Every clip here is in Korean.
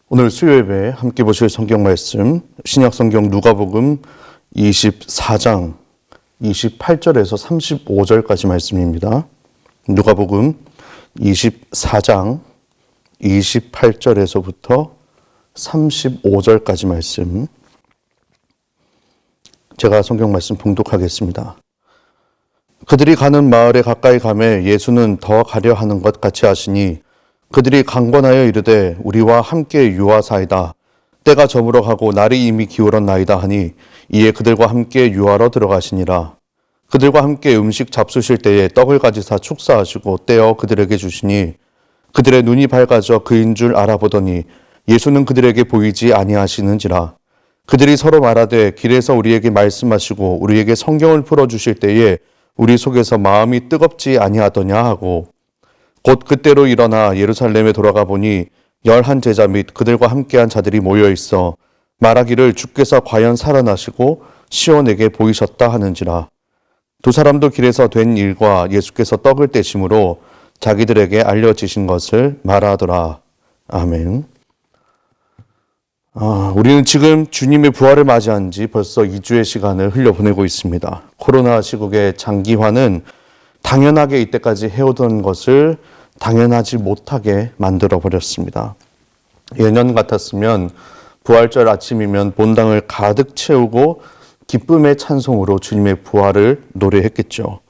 오늘 수요예배에 함께 보실 성경 말씀 신약성경 누가복음 24장 28절에서 35절까지 말씀입니다. 누가복음 24장 28절에서부터 35절까지 말씀, 제가 성경 말씀 봉독하겠습니다. 그들이 가는 마을에 가까이 가매 예수는 더 가려 하는 것 같이 하시니 그들이 강권하여 이르되 우리와 함께 유하사이다. 때가 저물어 가고 날이 이미 기울었나이다 하니 이에 그들과 함께 유하러 들어가시니라. 그들과 함께 음식 잡수실 때에 떡을 가지사 축사하시고 떼어 그들에게 주시니 그들의 눈이 밝아져 그인 줄 알아보더니 예수는 그들에게 보이지 아니하시는지라. 그들이 서로 말하되 길에서 우리에게 말씀하시고 우리에게 성경을 풀어주실 때에 우리 속에서 마음이 뜨겁지 아니하더냐 하고 곧 그때로 일어나 예루살렘에 돌아가 보니 11 제자 및 그들과 함께한 자들이 모여 있어 말하기를 주께서 과연 살아나시고 시온에게 보이셨다 하는지라. 두 사람도 길에서 된 일과 예수께서 떡을 떼심으로 자기들에게 알려지신 것을 말하더라. 아멘. 우리는 지금 주님의 부활을 맞이한 지 벌써 2주의 시간을 흘려보내고 있습니다. 코로나 시국의 장기화는 당연하게 이때까지 해오던 것을 당연하지 못하게 만들어버렸습니다. 예년 같았으면 부활절 아침이면 본당을 가득 채우고 기쁨의 찬송으로 주님의 부활을 노래했겠죠.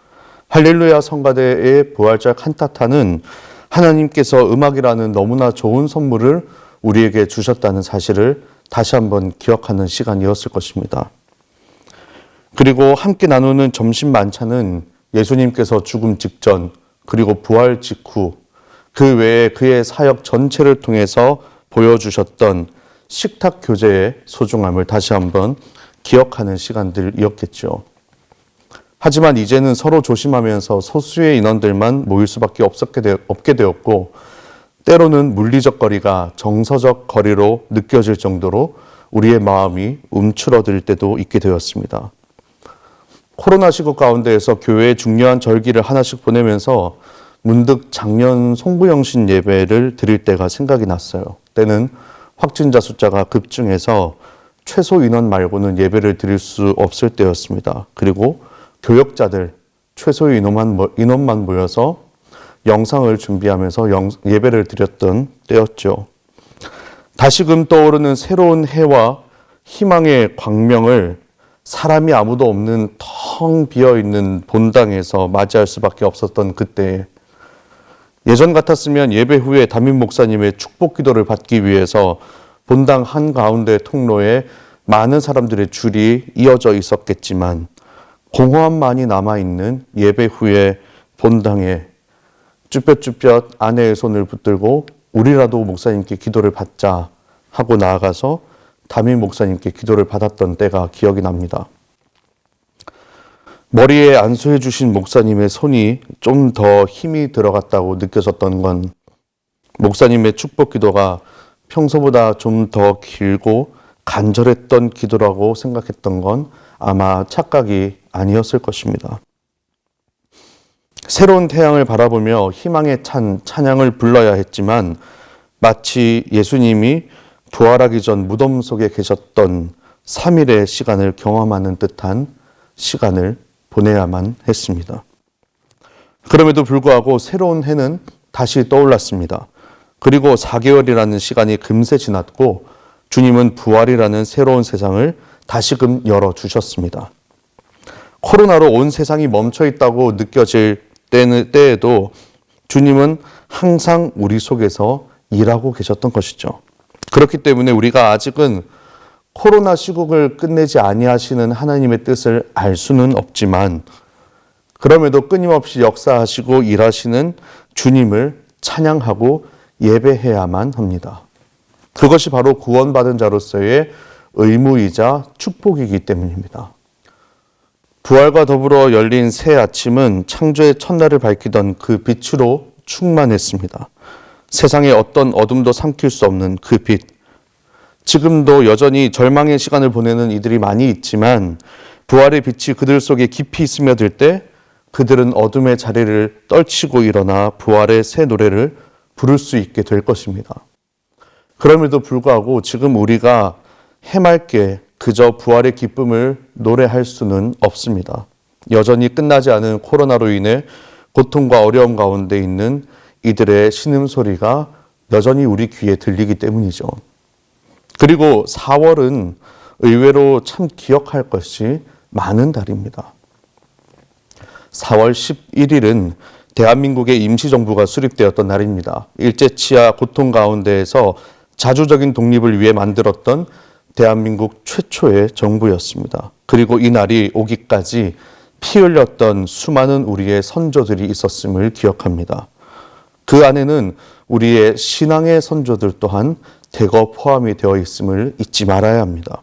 할렐루야 성가대의 부활절 칸타타는 하나님께서 음악이라는 너무나 좋은 선물을 우리에게 주셨다는 사실을 다시 한번 기억하는 시간이었을 것입니다. 그리고 함께 나누는 점심 만찬은 예수님께서 죽음 직전 그리고 부활 직후 그 외에 그의 사역 전체를 통해서 보여주셨던 식탁 교제의 소중함을 다시 한번 기억하는 시간들이었겠죠. 하지만 이제는 서로 조심하면서 소수의 인원들만 모일 수밖에 없게 되었고 때로는 물리적 거리가 정서적 거리로 느껴질 정도로 우리의 마음이 움츠러들 때도 있게 되었습니다. 코로나 시국 가운데에서 교회의 중요한 절기를 하나씩 보내면서 문득 작년 송구영신 예배를 드릴 때가 생각이 났어요. 때는 확진자 숫자가 급증해서 최소 인원 말고는 예배를 드릴 수 없을 때였습니다. 그리고 교역자들 최소의 인원만 모여서 영상을 준비하면서 예배를 드렸던 때였죠. 다시금 떠오르는 새로운 해와 희망의 광명을 사람이 아무도 없는 텅 비어있는 본당에서 맞이할 수밖에 없었던 그때, 예전 같았으면 예배 후에 담임 목사님의 축복 기도를 받기 위해서 본당 한가운데 통로에 많은 사람들의 줄이 이어져 있었겠지만 공허함만이 남아있는 예배 후에 본당에 쭈뼛쭈뼛 아내의 손을 붙들고 우리라도 목사님께 기도를 받자 하고 나아가서 담임 목사님께 기도를 받았던 때가 기억이 납니다. 머리에 안수해 주신 목사님의 손이 좀 더 힘이 들어갔다고 느껴졌던 건 목사님의 축복 기도가 평소보다 좀 더 길고 간절했던 기도라고 생각했던 건 아마 착각이 아니었을 것입니다. 새로운 태양을 바라보며 희망의 찬양을 불러야 했지만 마치 예수님이 부활하기 전 무덤 속에 계셨던 3일의 시간을 경험하는 듯한 시간을 보내야만 했습니다. 그럼에도 불구하고 새로운 해는 다시 떠올랐습니다. 그리고 4개월이라는 시간이 금세 지났고 주님은 부활이라는 새로운 세상을 다시금 열어주셨습니다. 코로나로 온 세상이 멈춰 있다고 느껴질 때에도 주님은 항상 우리 속에서 일하고 계셨던 것이죠. 그렇기 때문에 우리가 아직은 코로나 시국을 끝내지 아니하시는 하나님의 뜻을 알 수는 없지만 그럼에도 끊임없이 역사하시고 일하시는 주님을 찬양하고 예배해야만 합니다. 그것이 바로 구원받은 자로서의 의무이자 축복이기 때문입니다. 부활과 더불어 열린 새 아침은 창조의 첫날을 밝히던 그 빛으로 충만했습니다. 세상의 어떤 어둠도 삼킬 수 없는 그 빛. 지금도 여전히 절망의 시간을 보내는 이들이 많이 있지만 부활의 빛이 그들 속에 깊이 스며들 때 그들은 어둠의 자리를 떨치고 일어나 부활의 새 노래를 부를 수 있게 될 것입니다. 그럼에도 불구하고 지금 우리가 해맑게 그저 부활의 기쁨을 노래할 수는 없습니다. 여전히 끝나지 않은 코로나로 인해 고통과 어려움 가운데 있는 이들의 신음소리가 여전히 우리 귀에 들리기 때문이죠. 그리고 4월은 의외로 참 기억할 것이 많은 달입니다. 4월 11일은 대한민국의 임시정부가 수립되었던 날입니다. 일제치하 고통 가운데에서 자주적인 독립을 위해 만들었던 대한민국 최초의 정부였습니다. 그리고 이 날이 오기까지 피 흘렸던 수많은 우리의 선조들이 있었음을 기억합니다. 그 안에는 우리의 신앙의 선조들 또한 대거 포함이 되어 있음을 잊지 말아야 합니다.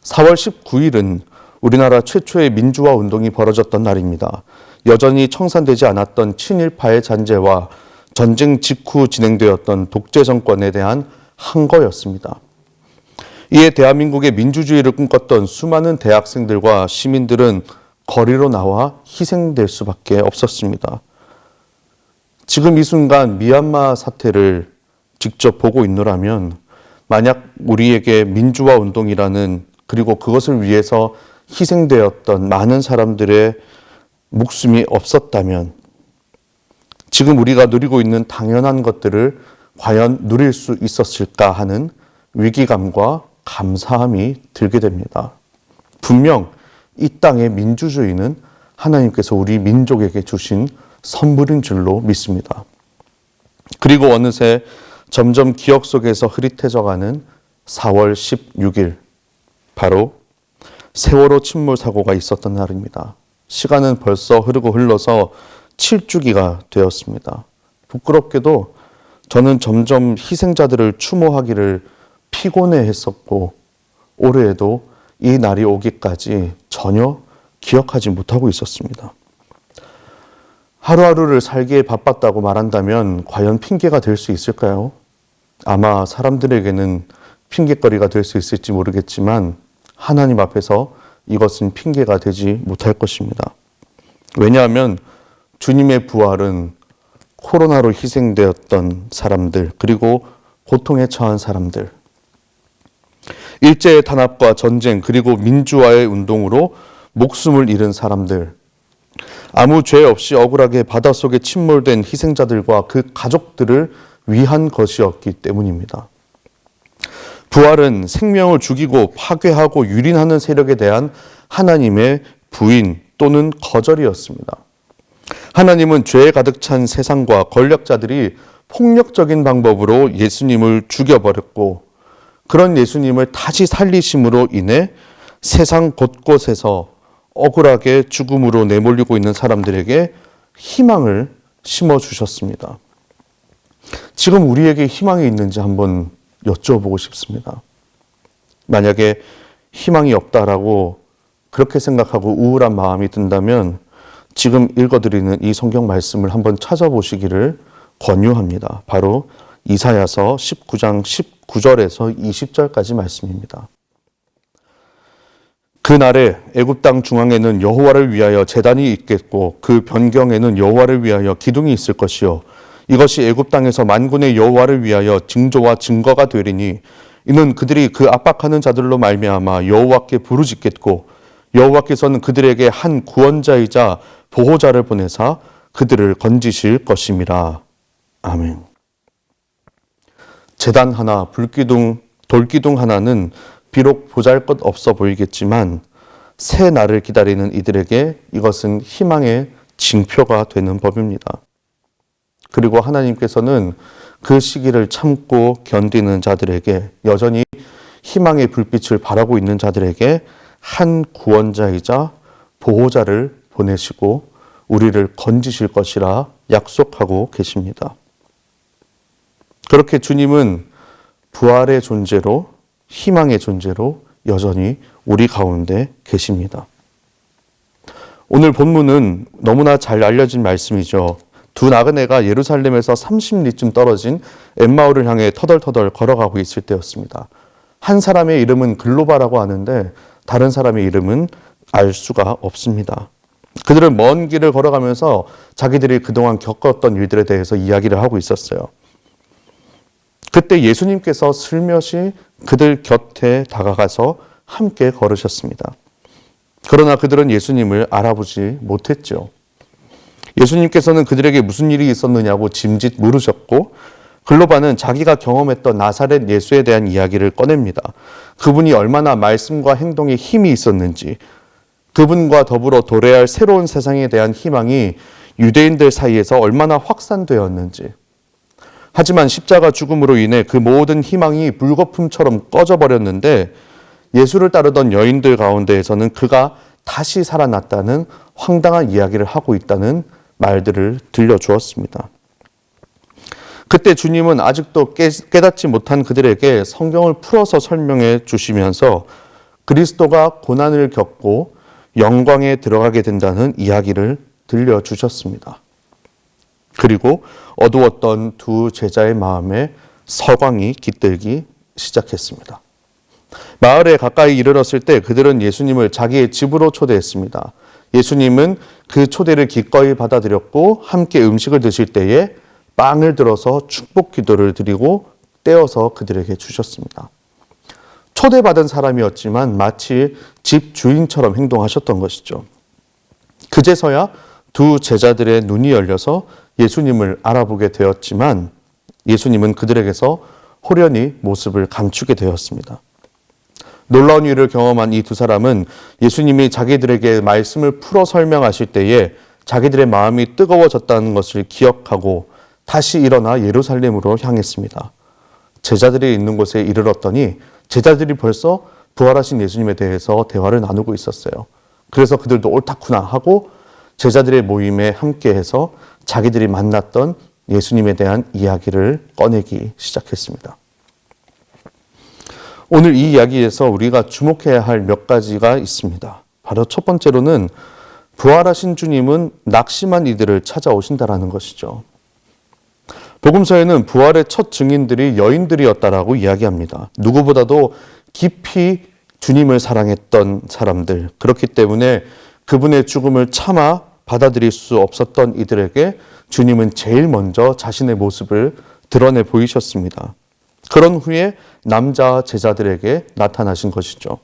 4월 19일은 우리나라 최초의 민주화 운동이 벌어졌던 날입니다. 여전히 청산되지 않았던 친일파의 잔재와 전쟁 직후 진행되었던 독재 정권에 대한 항거였습니다. 이에 대한민국의 민주주의를 꿈꿨던 수많은 대학생들과 시민들은 거리로 나와 희생될 수밖에 없었습니다. 지금 이 순간 미얀마 사태를 직접 보고 있노라면 만약 우리에게 민주화 운동이라는 그리고 그것을 위해서 희생되었던 많은 사람들의 목숨이 없었다면 지금 우리가 누리고 있는 당연한 것들을 과연 누릴 수 있었을까 하는 위기감과 감사함이 들게 됩니다. 분명 이 땅의 민주주의는 하나님께서 우리 민족에게 주신 선물인 줄로 믿습니다. 그리고 어느새 점점 기억 속에서 흐릿해져가는 4월 16일, 바로 세월호 침몰 사고가 있었던 날입니다. 시간은 벌써 흐르고 흘러서 7주기가 되었습니다. 부끄럽게도 저는 점점 희생자들을 추모하기를 피곤해했었고 올해에도 이 날이 오기까지 전혀 기억하지 못하고 있었습니다. 하루하루를 살기에 바빴다고 말한다면 과연 핑계가 될 수 있을까요? 아마 사람들에게는 핑계거리가 될 수 있을지 모르겠지만 하나님 앞에서 이것은 핑계가 되지 못할 것입니다. 왜냐하면 주님의 부활은 코로나로 희생되었던 사람들, 그리고 고통에 처한 사람들, 일제의 탄압과 전쟁, 그리고 민주화의 운동으로 목숨을 잃은 사람들, 아무 죄 없이 억울하게 바닷속에 침몰된 희생자들과 그 가족들을 위한 것이었기 때문입니다. 부활은 생명을 죽이고 파괴하고 유린하는 세력에 대한 하나님의 부인 또는 거절이었습니다. 하나님은 죄에 가득 찬 세상과 권력자들이 폭력적인 방법으로 예수님을 죽여버렸고 그런 예수님을 다시 살리심으로 인해 세상 곳곳에서 억울하게 죽음으로 내몰리고 있는 사람들에게 희망을 심어주셨습니다. 지금 우리에게 희망이 있는지 한번 여쭤보고 싶습니다. 만약에 희망이 없다라고 그렇게 생각하고 우울한 마음이 든다면 지금 읽어드리는 이 성경 말씀을 한번 찾아보시기를 권유합니다. 바로 이사야서 19장 19절에서 20절까지 말씀입니다. 그날에 애굽 땅 중앙에는 여호와를 위하여 제단이 있겠고 그 변경에는 여호와를 위하여 기둥이 있을 것이요 이것이 애굽 땅에서 만군의 여호와를 위하여 징조와 증거가 되리니 이는 그들이 그 압박하는 자들로 말미암아 여호와께 부르짖겠고 여호와께서는 그들에게 한 구원자이자 보호자를 보내사 그들을 건지실 것임이라. 아멘. 제단 하나, 불기둥, 돌기둥 하나는 비록 보잘것 없어 보이겠지만 새 날을 기다리는 이들에게 이것은 희망의 징표가 되는 법입니다. 그리고 하나님께서는 그 시기를 참고 견디는 자들에게 여전히 희망의 불빛을 바라고 있는 자들에게 한 구원자이자 보호자를 보내시고 우리를 건지실 것이라 약속하고 계십니다. 그렇게 주님은 부활의 존재로 희망의 존재로 여전히 우리 가운데 계십니다. 오늘 본문은 너무나 잘 알려진 말씀이죠. 두 나그네가 예루살렘에서 30리쯤 떨어진 엠마오를 향해 터덜터덜 걸어가고 있을 때였습니다. 한 사람의 이름은 글로바라고 하는데 다른 사람의 이름은 알 수가 없습니다. 그들은 먼 길을 걸어가면서 자기들이 그동안 겪었던 일들에 대해서 이야기를 하고 있었어요. 그때 예수님께서 슬며시 그들 곁에 다가가서 함께 걸으셨습니다. 그러나 그들은 예수님을 알아보지 못했죠. 예수님께서는 그들에게 무슨 일이 있었느냐고 짐짓 물으셨고, 글로바는 자기가 경험했던 나사렛 예수에 대한 이야기를 꺼냅니다. 그분이 얼마나 말씀과 행동에 힘이 있었는지, 그분과 더불어 도래할 새로운 세상에 대한 희망이 유대인들 사이에서 얼마나 확산되었는지. 하지만 십자가 죽음으로 인해 그 모든 희망이 불거품처럼 꺼져버렸는데, 예수를 따르던 여인들 가운데에서는 그가 다시 살아났다는 황당한 이야기를 하고 있다는 말들을 들려주었습니다. 그때 주님은 아직도 깨닫지 못한 그들에게 성경을 풀어서 설명해 주시면서 그리스도가 고난을 겪고 영광에 들어가게 된다는 이야기를 들려주셨습니다. 그리고 어두웠던 두 제자의 마음에 서광이 깃들기 시작했습니다. 마을에 가까이 이르렀을 때 그들은 예수님을 자기의 집으로 초대했습니다. 예수님은 그 초대를 기꺼이 받아들였고 함께 음식을 드실 때에 빵을 들어서 축복 기도를 드리고 떼어서 그들에게 주셨습니다. 초대받은 사람이었지만 마치 집 주인처럼 행동하셨던 것이죠. 그제서야 두 제자들의 눈이 열려서 예수님을 알아보게 되었지만 예수님은 그들에게서 호련히 모습을 감추게 되었습니다. 놀라운 일을 경험한 이 두 사람은 예수님이 자기들에게 말씀을 풀어 설명하실 때에 자기들의 마음이 뜨거워졌다는 것을 기억하고 다시 일어나 예루살렘으로 향했습니다. 제자들이 있는 곳에 이르렀더니 제자들이 벌써 부활하신 예수님에 대해서 대화를 나누고 있었어요. 그래서 그들도 옳다구나 하고 제자들의 모임에 함께해서 자기들이 만났던 예수님에 대한 이야기를 꺼내기 시작했습니다. 오늘 이 이야기에서 우리가 주목해야 할 몇 가지가 있습니다. 바로 첫 번째로는 부활하신 주님은 낙심한 이들을 찾아오신다라는 것이죠. 복음서에는 부활의 첫 증인들이 여인들이었다라고 이야기합니다. 누구보다도 깊이 주님을 사랑했던 사람들, 그렇기 때문에 그분의 죽음을 차마 받아들일 수 없었던 이들에게 주님은 제일 먼저 자신의 모습을 드러내 보이셨습니다. 그런 후에 남자 제자들에게 나타나신 것이죠.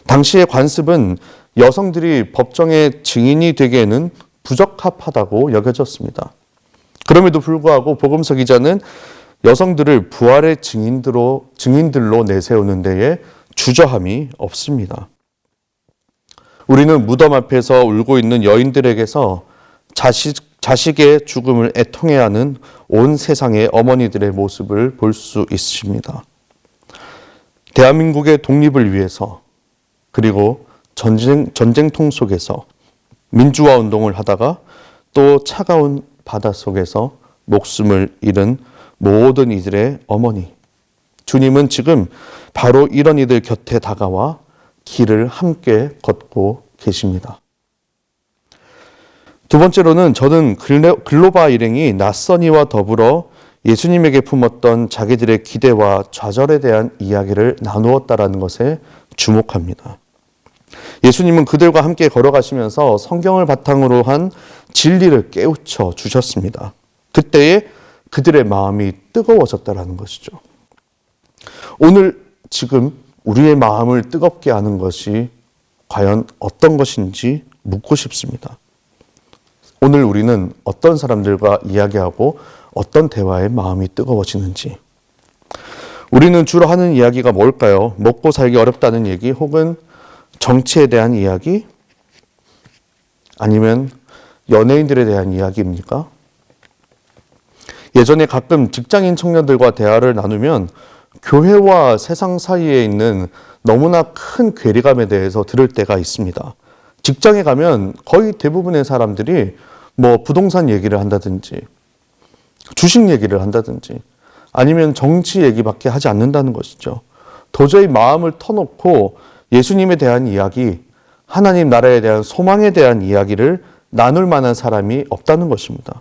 당시의 관습은 여성들이 법정의 증인이 되기에는 부적합하다고 여겨졌습니다. 그럼에도 불구하고 복음서 기자는 여성들을 부활의 증인들로 내세우는 데에 주저함이 없습니다. 우리는 무덤 앞에서 울고 있는 여인들에게서 자식의 죽음을 애통해야 하는 온 세상의 어머니들의 모습을 볼 수 있습니다. 대한민국의 독립을 위해서 그리고 전쟁통 속에서 민주화 운동을 하다가 또 차가운 바다 속에서 목숨을 잃은 모든 이들의 어머니. 주님은 지금 바로 이런 이들 곁에 다가와 길을 함께 걷고 계십니다. 두 번째로는 저는 글로바 일행이 낯선 이와 더불어 예수님에게 품었던 자기들의 기대와 좌절에 대한 이야기를 나누었다라는 것에 주목합니다. 예수님은 그들과 함께 걸어가시면서 성경을 바탕으로 한 진리를 깨우쳐 주셨습니다. 그때에 그들의 마음이 뜨거워졌다라는 것이죠. 오늘 지금 우리의 마음을 뜨겁게 하는 것이 과연 어떤 것인지 묻고 싶습니다. 오늘 우리는 어떤 사람들과 이야기하고 어떤 대화에 마음이 뜨거워지는지. 우리는 주로 하는 이야기가 뭘까요? 먹고 살기 어렵다는 얘기 혹은 정치에 대한 이야기? 아니면 연예인들에 대한 이야기입니까? 예전에 가끔 직장인 청년들과 대화를 나누면 교회와 세상 사이에 있는 너무나 큰 괴리감에 대해서 들을 때가 있습니다. 직장에 가면 거의 대부분의 사람들이 부동산 얘기를 한다든지 주식 얘기를 한다든지 아니면 정치 얘기밖에 하지 않는다는 것이죠. 도저히 마음을 터놓고 예수님에 대한 이야기, 하나님 나라에 대한 소망에 대한 이야기를 나눌 만한 사람이 없다는 것입니다.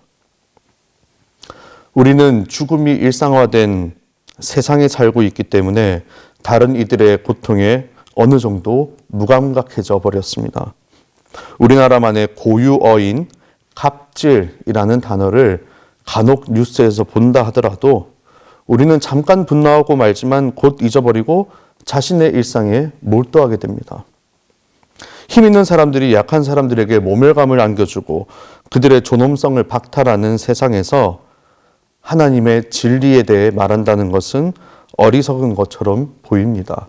우리는 죽음이 일상화된 세상에 살고 있기 때문에 다른 이들의 고통에 어느 정도 무감각해져 버렸습니다. 우리나라만의 고유어인 갑질이라는 단어를 간혹 뉴스에서 본다 하더라도 우리는 잠깐 분노하고 말지만 곧 잊어버리고 자신의 일상에 몰두하게 됩니다. 힘 있는 사람들이 약한 사람들에게 모멸감을 안겨주고 그들의 존엄성을 박탈하는 세상에서 하나님의 진리에 대해 말한다는 것은 어리석은 것처럼 보입니다.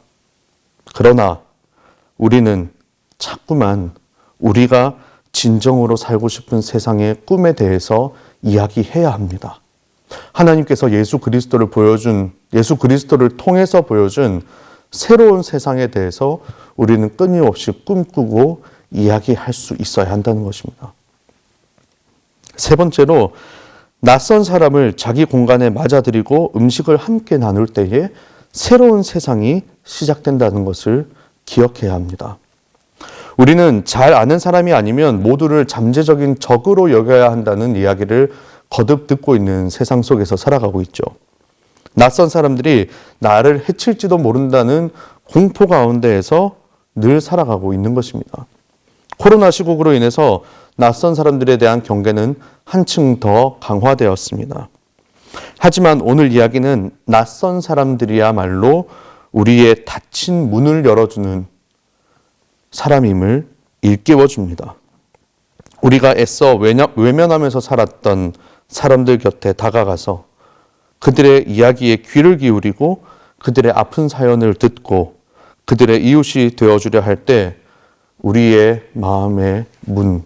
그러나 우리는 자꾸만 우리가 진정으로 살고 싶은 세상의 꿈에 대해서 이야기해야 합니다. 하나님께서 예수 그리스도를 통해서 보여준 새로운 세상에 대해서 우리는 끊임없이 꿈꾸고 이야기할 수 있어야 한다는 것입니다. 세 번째로, 낯선 사람을 자기 공간에 맞아들이고 음식을 함께 나눌 때에 새로운 세상이 시작된다는 것을 기억해야 합니다. 우리는 잘 아는 사람이 아니면 모두를 잠재적인 적으로 여겨야 한다는 이야기를 거듭 듣고 있는 세상 속에서 살아가고 있죠. 낯선 사람들이 나를 해칠지도 모른다는 공포 가운데에서 늘 살아가고 있는 것입니다. 코로나 시국으로 인해서 낯선 사람들에 대한 경계는 한층 더 강화되었습니다. 하지만 오늘 이야기는 낯선 사람들이야말로 우리의 닫힌 문을 열어주는 사람임을 일깨워줍니다. 우리가 애써 외면하면서 살았던 사람들 곁에 다가가서 그들의 이야기에 귀를 기울이고 그들의 아픈 사연을 듣고 그들의 이웃이 되어주려 할 때 우리의 마음의 문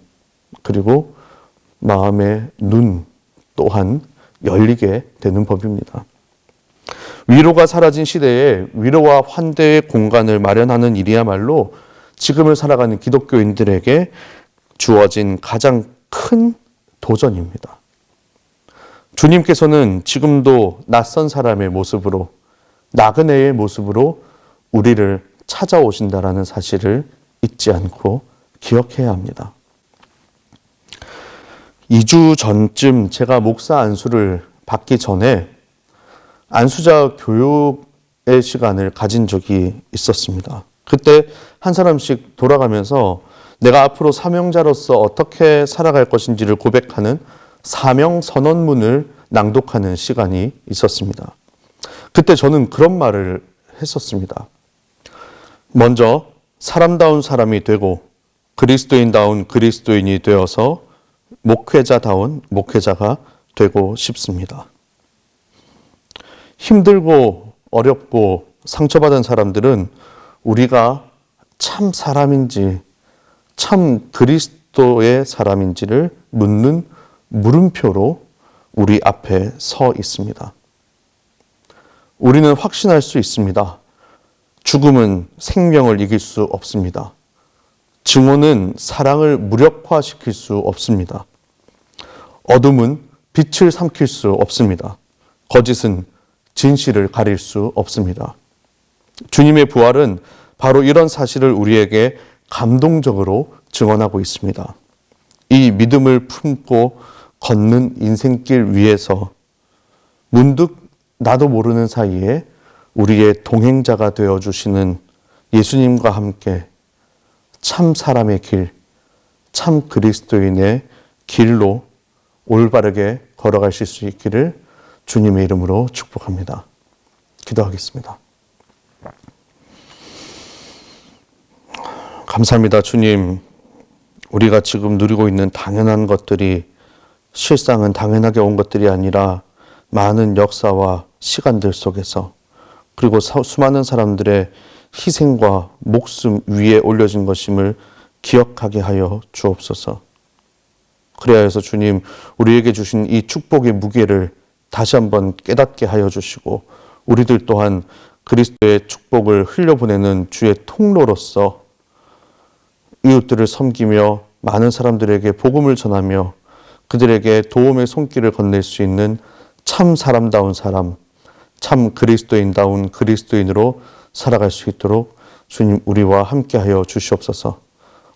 그리고 마음의 눈 또한 열리게 되는 법입니다. 위로가 사라진 시대에 위로와 환대의 공간을 마련하는 일이야말로 지금을 살아가는 기독교인들에게 주어진 가장 큰 도전입니다. 주님께서는 지금도 낯선 사람의 모습으로, 나그네의 모습으로 우리를 찾아오신다라는 사실을 잊지 않고 기억해야 합니다. 2주 전쯤 제가 목사 안수를 받기 전에 안수자 교육의 시간을 가진 적이 있었습니다. 그때 한 사람씩 돌아가면서 내가 앞으로 사명자로서 어떻게 살아갈 것인지를 고백하는 사명 선언문을 낭독하는 시간이 있었습니다. 그때 저는 그런 말을 했었습니다. 먼저 사람다운 사람이 되고 그리스도인다운 그리스도인이 되어서 목회자다운 목회자가 되고 싶습니다. 힘들고 어렵고 상처받은 사람들은 우리가 참 사람인지 참 그리스도의 사람인지를 묻는 물음표로 우리 앞에 서 있습니다. 우리는 확신할 수 있습니다. 죽음은 생명을 이길 수 없습니다. 증오는 사랑을 무력화시킬 수 없습니다. 어둠은 빛을 삼킬 수 없습니다. 거짓은 진실을 가릴 수 없습니다. 주님의 부활은 바로 이런 사실을 우리에게 감동적으로 증언하고 있습니다. 이 믿음을 품고 걷는 인생길 위에서 문득 나도 모르는 사이에 우리의 동행자가 되어주시는 예수님과 함께 참 사람의 길, 참 그리스도인의 길로 올바르게 걸어가실 수 있기를 주님의 이름으로 축복합니다. 기도하겠습니다. 감사합니다. 주님, 우리가 지금 누리고 있는 당연한 것들이 실상은 당연하게 온 것들이 아니라 많은 역사와 시간들 속에서 그리고 수많은 사람들의 희생과 목숨 위에 올려진 것임을 기억하게 하여 주옵소서. 그래야 해서 주님, 우리에게 주신 이 축복의 무게를 다시 한번 깨닫게 하여 주시고 우리들 또한 그리스도의 축복을 흘려보내는 주의 통로로서 이웃들을 섬기며 많은 사람들에게 복음을 전하며 그들에게 도움의 손길을 건넬 수 있는 참 사람다운 사람, 참 그리스도인다운 그리스도인으로 살아갈 수 있도록 주님 우리와 함께하여 주시옵소서.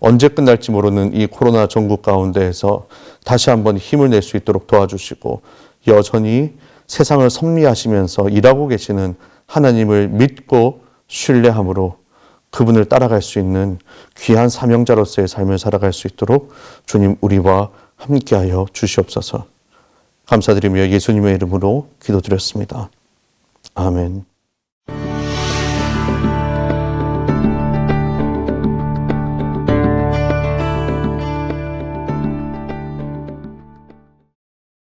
언제 끝날지 모르는 이 코로나 전국 가운데에서 다시 한번 힘을 낼 수 있도록 도와주시고 여전히 세상을 섭리하시면서 일하고 계시는 하나님을 믿고 신뢰함으로 그분을 따라갈 수 있는 귀한 사명자로서의 삶을 살아갈 수 있도록 주님 우리와 함께하여 주시옵소서. 감사드리며 예수님의 이름으로 기도드렸습니다. 아멘.